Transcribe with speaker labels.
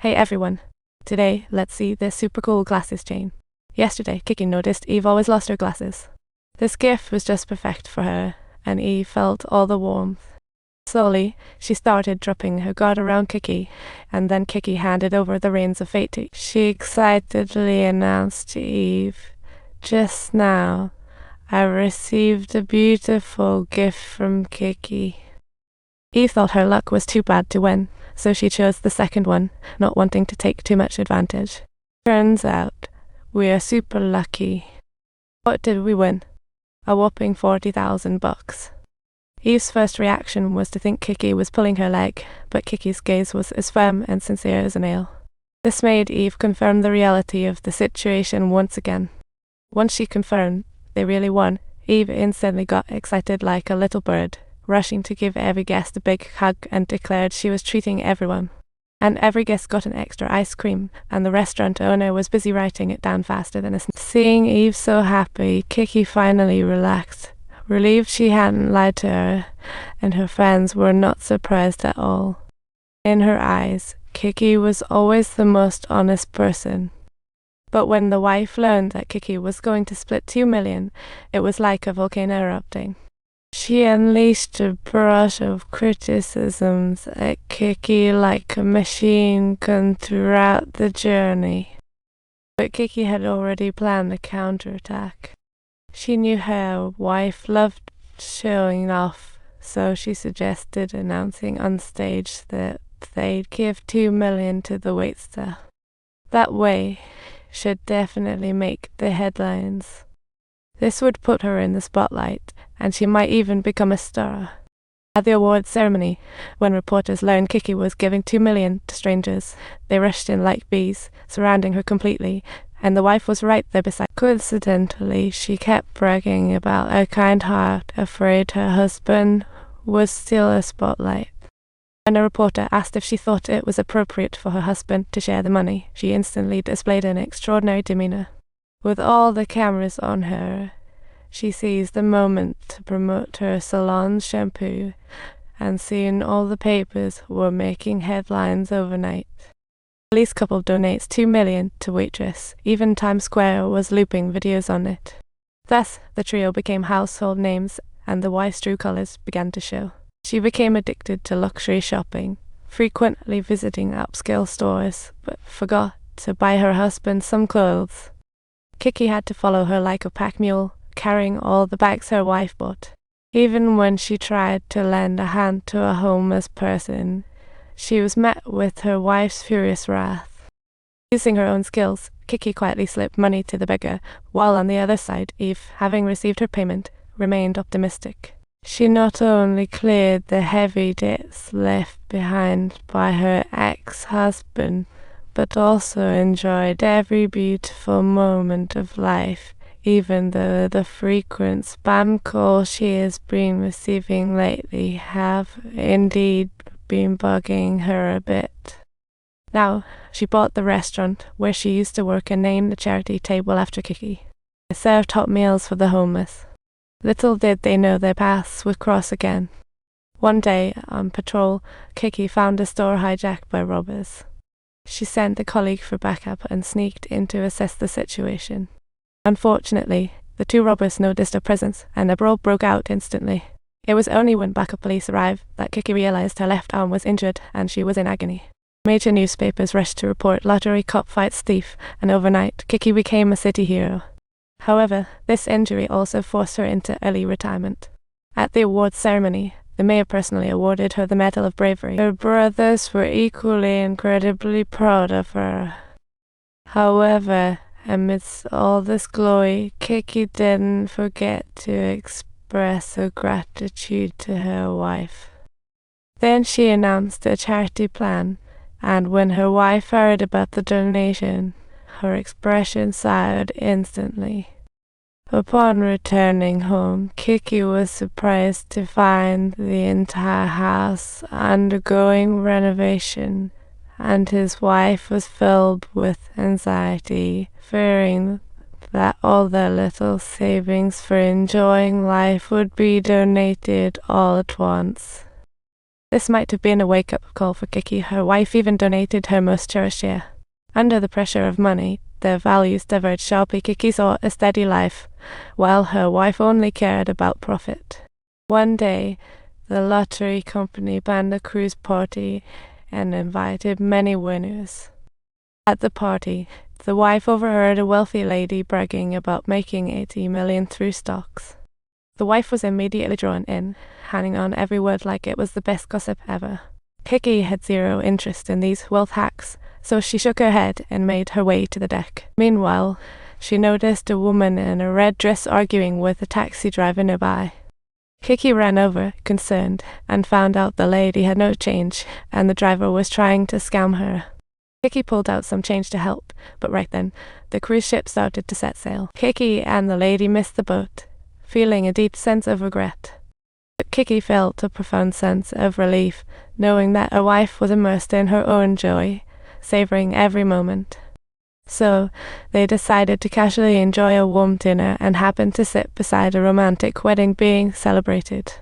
Speaker 1: Hey everyone. Today, let's see this super cool glasses chain. Yesterday, Kiki noticed Eve always lost her glasses. This gift was just perfect for her, and Eve felt all the warmth. Slowly, she started dropping her guard around Kiki, and then Kiki handed over the reins of fate to. She excitedly announced to Eve, "Just now, I received a beautiful gift from Kiki." Eve thought her luck was too bad to win, so she chose the second one, not wanting to take too much advantage. Turns out, we are super lucky. What did we win? A whopping $40,000. Eve's first reaction was to think Kiki was pulling her leg, but Kiki's gaze was as firm and sincere as a nail. This made Eve confirm the reality of the situation once again. Once she confirmed they really won, Eve instantly got excited like a little bird, rushing to give every guest a big hug and declared she was treating everyone. And every guest got an extra ice cream, and the restaurant owner was busy writing it down faster than a snail. Seeing Eve so happy, Kiki finally relaxed, relieved she hadn't lied to her, and her friends were not surprised at all. In her eyes, Kiki was always the most honest person. But when the wife learned that Kiki was going to split $2 million, it was like a volcano erupting. She unleashed a barrage of criticisms at Kiki like a machine gun throughout the journey. But Kiki had already planned a counterattack. She knew her wife loved showing off, so she suggested announcing on stage that they'd give $2 million to the waitstaff. That way, should definitely make the headlines. This would put her in the spotlight, and she might even become a star. At the awards ceremony, when reporters learned Kiki was giving $2 million to strangers, they rushed in like bees, surrounding her completely, and the wife was right there beside. Coincidentally, she kept bragging about her kind heart, afraid her husband would steal her spotlight. When a reporter asked if she thought it was appropriate for her husband to share the money, she instantly displayed an extraordinary demeanor. With all the cameras on her, she seized the moment to promote her salon's shampoo, and soon all the papers were making headlines overnight. Police couple donates $2 million to waitress. Even Times Square was looping videos on it. Thus, the trio became household names, and the wife's true colors began to show. She became addicted to luxury shopping, frequently visiting upscale stores, but forgot to buy her husband some clothes. Kiki had to follow her like a pack mule, carrying all the bags her wife bought. Even when she tried to lend a hand to a homeless person, she was met with her wife's furious wrath. Using her own skills, Kiki quietly slipped money to the beggar, while on the other side, Eve, having received her payment, remained optimistic. She not only cleared the heavy debts left behind by her ex-husband, but also enjoyed every beautiful moment of life, even though the frequent spam calls she has been receiving lately have indeed been bugging her a bit. Now, she bought the restaurant where she used to work and named the charity table after Kiki. They served hot meals for the homeless. Little did they know their paths would cross again. One day, on patrol, Kiki found a store hijacked by robbers. She sent a colleague for backup and sneaked in to assess the situation. Unfortunately, the two robbers noticed her presence, and a brawl broke out instantly. It was only when backup police arrived that Kiki realized her left arm was injured and she was in agony. Major newspapers rushed to report lottery cop fights thief, and overnight, Kiki became a city hero. However, this injury also forced her into early retirement. At the awards ceremony, the mayor personally awarded her the Medal of Bravery. Her brothers were equally incredibly proud of her. However, amidst all this glory, Kiki didn't forget to express her gratitude to her wife. Then she announced a charity plan, and when her wife heard about the donation, her expression soured instantly. Upon returning home, Kiki was surprised to find the entire house undergoing renovation, and his wife was filled with anxiety, fearing that all their little savings for enjoying life would be donated all at once. This might have been a wake-up call for Kiki. Her wife even donated her most cherished share. Under the pressure of money, their values diverged sharply. Kiki sought a steady life, while her wife only cared about profit. One day, the lottery company planned a cruise party and invited many winners. At the party, the wife overheard a wealthy lady bragging about making 80 million through stocks. The wife was immediately drawn in, hanging on every word like it was the best gossip ever. Kiki had zero interest in these wealth hacks, so she shook her head and made her way to the deck. Meanwhile, she noticed a woman in a red dress arguing with a taxi driver nearby. Kiki ran over, concerned, and found out the lady had no change, and the driver was trying to scam her. Kiki pulled out some change to help, but right then, the cruise ship started to set sail. Kiki and the lady missed the boat, feeling a deep sense of regret. But Kiki felt a profound sense of relief, knowing that her wife was immersed in her own joy, savoring every moment. So, they decided to casually enjoy a warm dinner and happened to sit beside a romantic wedding being celebrated.